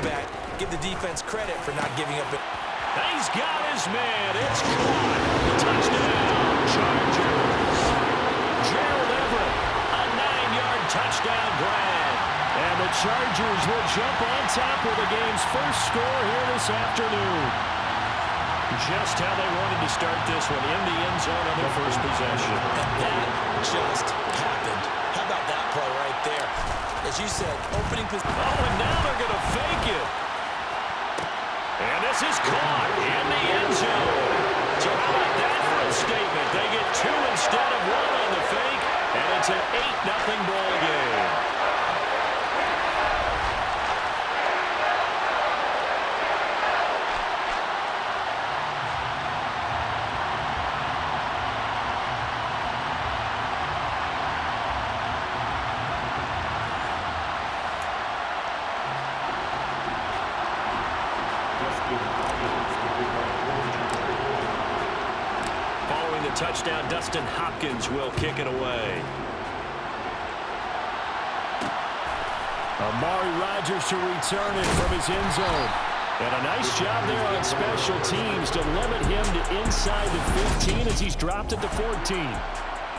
quarterback, give the defense credit for not giving up. He's got his man. It's caught. Touchdown, Chargers. Gerald Everett, a 9-yard touchdown grab. And the Chargers will jump on top with the game's first score here this afternoon. Just how they wanted to start this one, in the end zone on their first possession. And that just happened. How about that play right there? As you said, opening position. Oh, and now they're going to fake it. And this is caught in the end zone. So how about that for a statement? They get 2 instead of 1 on the fake, and it's an 8-0 ball game. Following the touchdown, Dustin Hopkins will kick it away. Amari Rodgers to return it from his end zone. And a nice job there on special teams to limit him to inside the 15 as he's dropped at the 14.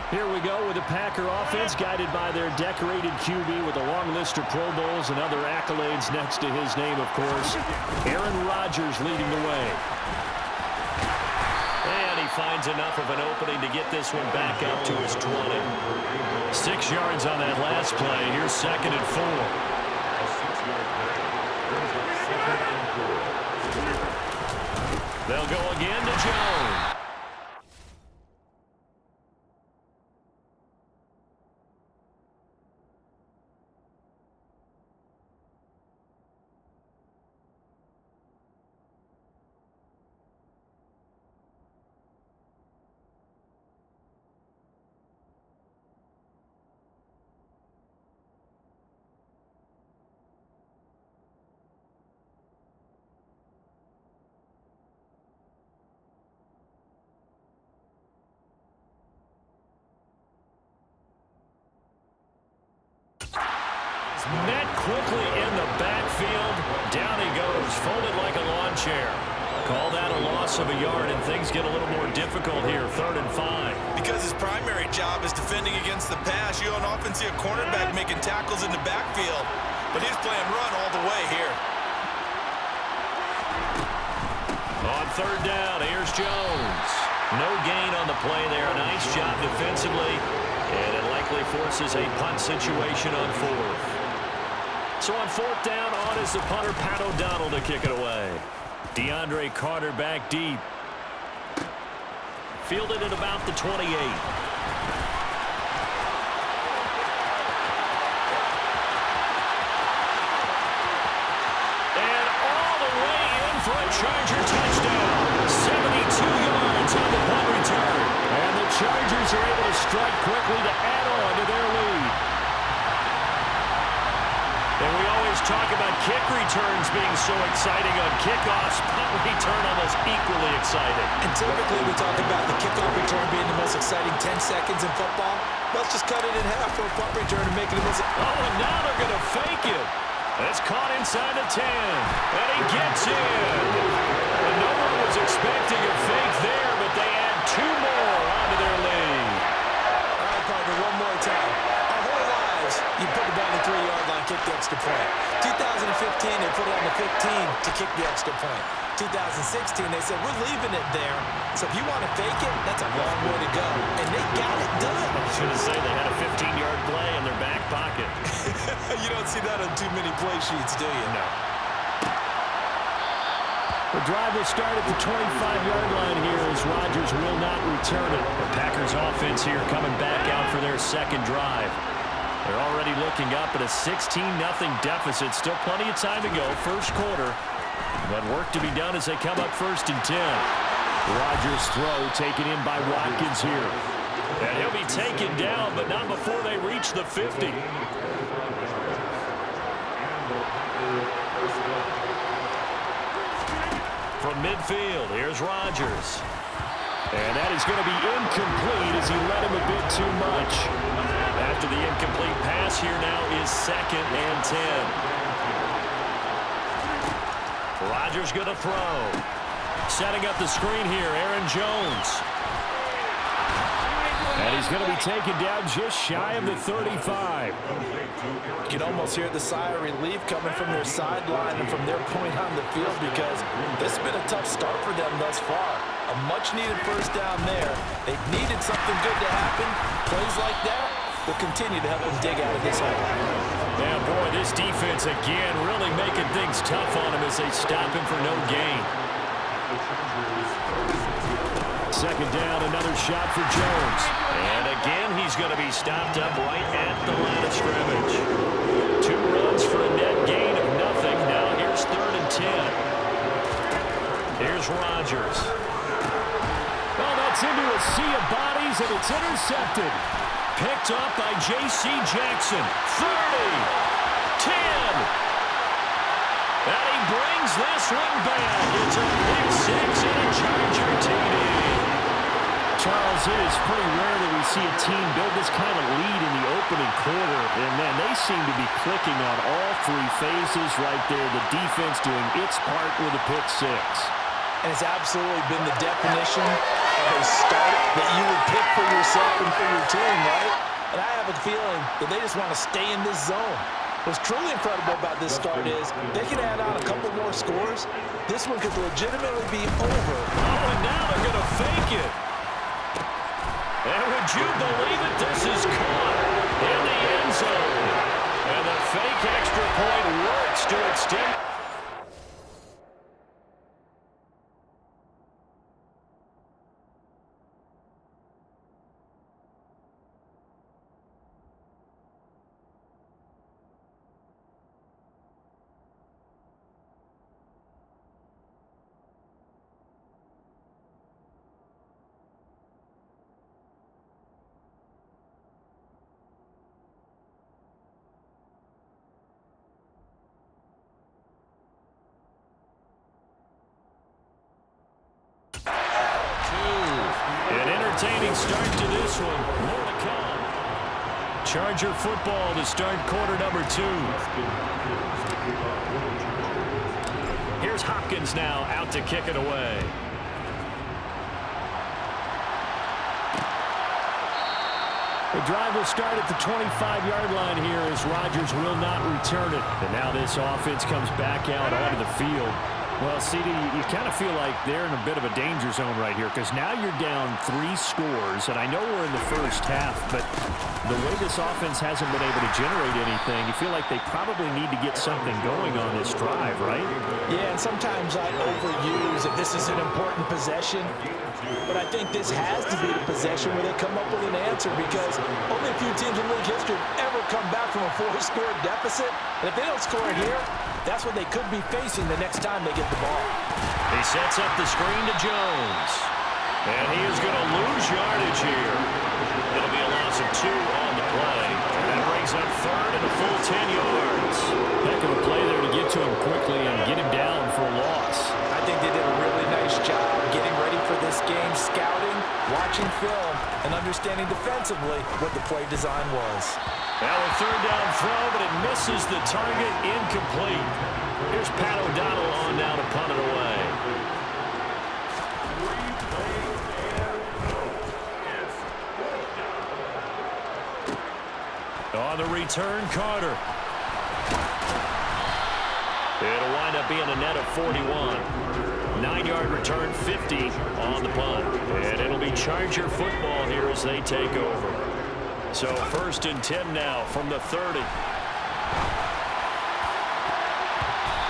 Here we go with the Packer offense guided by their decorated QB with a long list of Pro Bowls and other accolades next to his name, of course. Aaron Rodgers leading the way. And he finds enough of an opening to get this one back out to his 20. 6 yards on that last play. Here's 2nd and 4. They'll go again to Jones. Met quickly in the backfield. Down he goes, folded like a lawn chair. Call that a loss of a yard, and things get a little more difficult here, 3rd and 5. Because his primary job is defending against the pass, you don't often see a cornerback making tackles in the backfield. But he's playing run all the way here. On 3rd down, here's Jones. No gain on the play there. Nice job defensively. And it likely forces a punt situation on 4th. So on 4th down, on is the punter, Pat O'Donnell, to kick it away. DeAndre Carter back deep. Fielded at about the 28. And all the way in for a Charger touchdown. 72 yards on the punt return. And the Chargers are able to strike quickly to add on to their lead. And we always talk about kick returns being so exciting on kickoffs. Punt return almost equally exciting. And typically we talk about the kickoff return being the most exciting 10 seconds in football. Let's just cut it in half for a punt return and make it a most... Oh, and now they're going to fake it. It's caught inside the 10. And he gets in. And no one was expecting a fake there, but they add 2 more onto their lead. All right, partner, one more time. Our whole lives, you put the ball on the 3-yard line, kick the extra point. 2015, they put it on the 15 to kick the extra point. 2016, they said, we're leaving it there. So if you want to fake it, that's a long way to go. And they got it done. I was going to say they had a 15-yard play in their back pocket. You don't see that on too many play sheets, do you? No. The drive will start at the 25-yard line here as Rodgers will not return it. The Packers offense here coming back out for their 2nd drive. They're already looking up at a 16-0 deficit. Still plenty of time to go, 1st quarter. But work to be done as they come up 1st and 10. Rodgers' throw taken in by Watkins here. And he'll be taken down, but not before they reach the 50. From midfield, here's Rodgers. And that is going to be incomplete as he led him a bit too much. After the incomplete pass, here now is 2nd and 10. Rodgers going to throw. Setting up the screen here, Aaron Jones. And he's going to be taken down just shy of the 35. You can almost hear the sigh of relief coming from their sideline and from their point on the field, because this has been a tough start for them thus far. A much-needed first down there. They've needed something good to happen. Plays like that will continue to help them dig out of this hole. Yeah, boy, this defense again really making things tough on him as they stop him for no gain. Second down, another shot for Jones. And again, he's going to be stopped up right at the line of scrimmage. 2 runs for a net gain of nothing. Now here's 3rd and 10. Here's Rodgers. Well, that's into a sea of bodies, and it's intercepted. Picked up by J.C. Jackson. 30, 10. And he brings this one back. It's a big 6 and a Charger TD. Charles, it is pretty rare that we see a team build this kind of lead in the opening quarter. And, man, they seem to be clicking on all 3 phases right there. The defense doing its part with a pick 6. And it's absolutely been the definition of a start that you would pick for yourself and for your team, right? And I have a feeling that they just want to stay in this zone. What's truly incredible about this start is they can add on a couple more scores. This one could legitimately be over. Oh, and now they're going to fake it. And would you believe it? This is caught in the end zone. And the fake extra point works to extend. Entertaining start to this one. More to come. Charger football to start quarter number 2. Here's Hopkins now out to kick it away. The drive will start at the 25-yard line here as Rodgers will not return it. And now this offense comes back out onto the field. Well, CD, you kind of feel like they're in a bit of a danger zone right here, because now you're down 3 scores, and I know we're in the first half, but the way this offense hasn't been able to generate anything, you feel like they probably need to get something going on this drive, right? Yeah, and sometimes I overuse that this is an important possession, but I think this has to be the possession where they come up with an answer, because only a few teams in league history have ever come back from a 4-score deficit, and if they don't score it here, that's what they could be facing the next time they get the ball. He sets up the screen to Jones. And he is going to lose yardage here. It'll be a loss of 2 on the play. And that brings up 3rd and a full 10 yards. Heck of a play there to get to him quickly and get him down for a loss. I think they did a really nice job getting ready for this game, scouting, watching film, and understanding defensively what the play design was. Now a 3rd down throw, but it misses the target, incomplete. Here's Pat O'Donnell on now to punt it away. On the return, Carter. It'll wind up being a net of 41. 9-yard return, 50 on the punt. And it'll be Charger football here as they take over. So 1st and 10 now from the 30.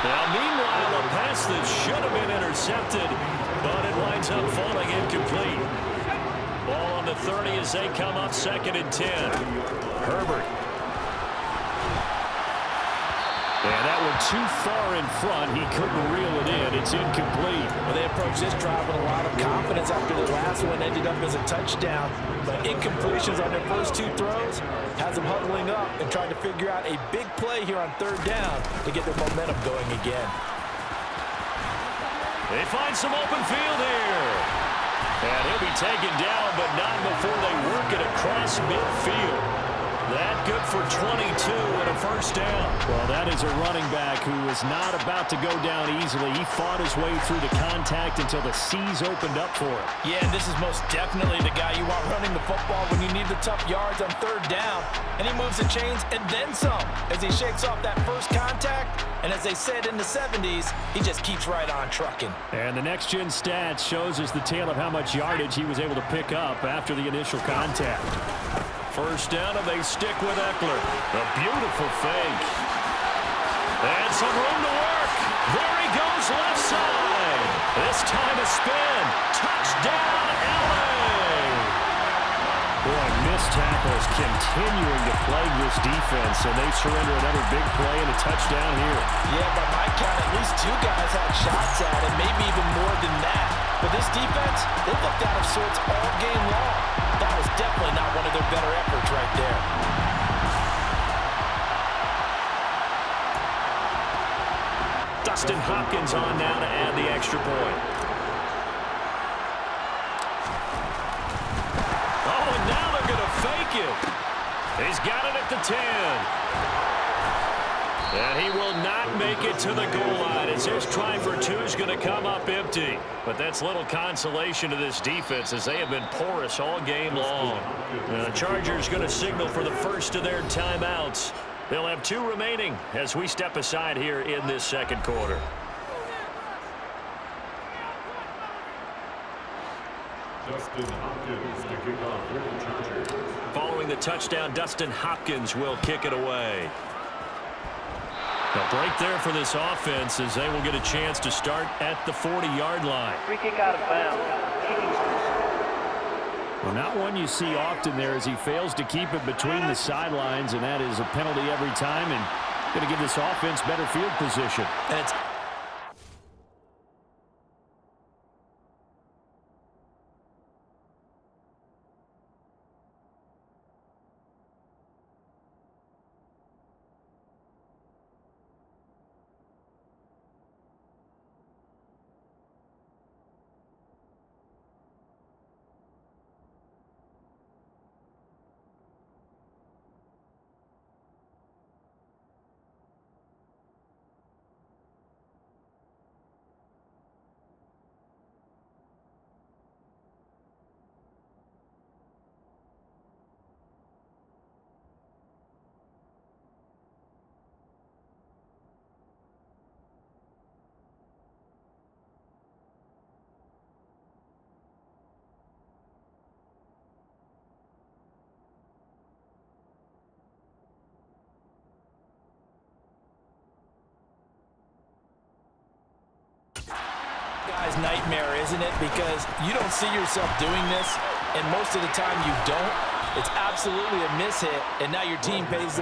Now, meanwhile, a pass that should have been intercepted, but it winds up falling incomplete. Ball on the 30 as they come up 2nd and 10. Herbert. And that one too far in front. He couldn't reel it in. It's incomplete. Well, they approached this drive with a lot of confidence after the last one ended up as a touchdown. But incompletions on their first 2 throws has them huddling up and trying to figure out a big play here on 3rd down to get their momentum going again. They find some open field here. And he'll be taken down, but not before they work it across midfield. That good for 22 and a first down. Well, that is a running back who is not about to go down easily. He fought his way through the contact until the seas opened up for him. Yeah, and this is most definitely the guy you want running the football when you need the tough yards on third down. And he moves the chains and then some as he shakes off that first contact. And as they said in the 70s, he just keeps right on trucking. And the next-gen stats shows us the tale of how much yardage he was able to pick up after the initial contact. First down, and they stick with Eckler. A beautiful fake. And some room to work. There he goes, left side. This time a spin. Touchdown, LA. Boy, missed tackles continuing to plague this defense, and they surrender another big play and a touchdown here. Yeah, by my count, at least 2 guys had shots at it, maybe even more than that. But this defense, they looked out of sorts all game long. That was definitely not one of their better efforts right there. Dustin Hopkins on now to add the extra point. Oh, and now they're going to fake it. He's got it at the 10. And he will not make it to the goal line as his try for 2 is going to come up empty. But that's little consolation to this defense as they have been porous all game long. Now the Chargers going to signal for the first of their timeouts. They'll have 2 remaining as we step aside here in this second quarter. Dustin Hopkins to kick off for the Chargers. Following the touchdown, Dustin Hopkins will kick it away. A break there for this offense as they will get a chance to start at the 40-yard line. Free kick out of bounds. Well, not one you see often there as he fails to keep it between the sidelines, and that is a penalty every time and going to give this offense better field position. And it's guy's nightmare, isn't it? Because you don't see yourself doing this, and most of the time you don't. It's absolutely a miss hit, and now your team pays the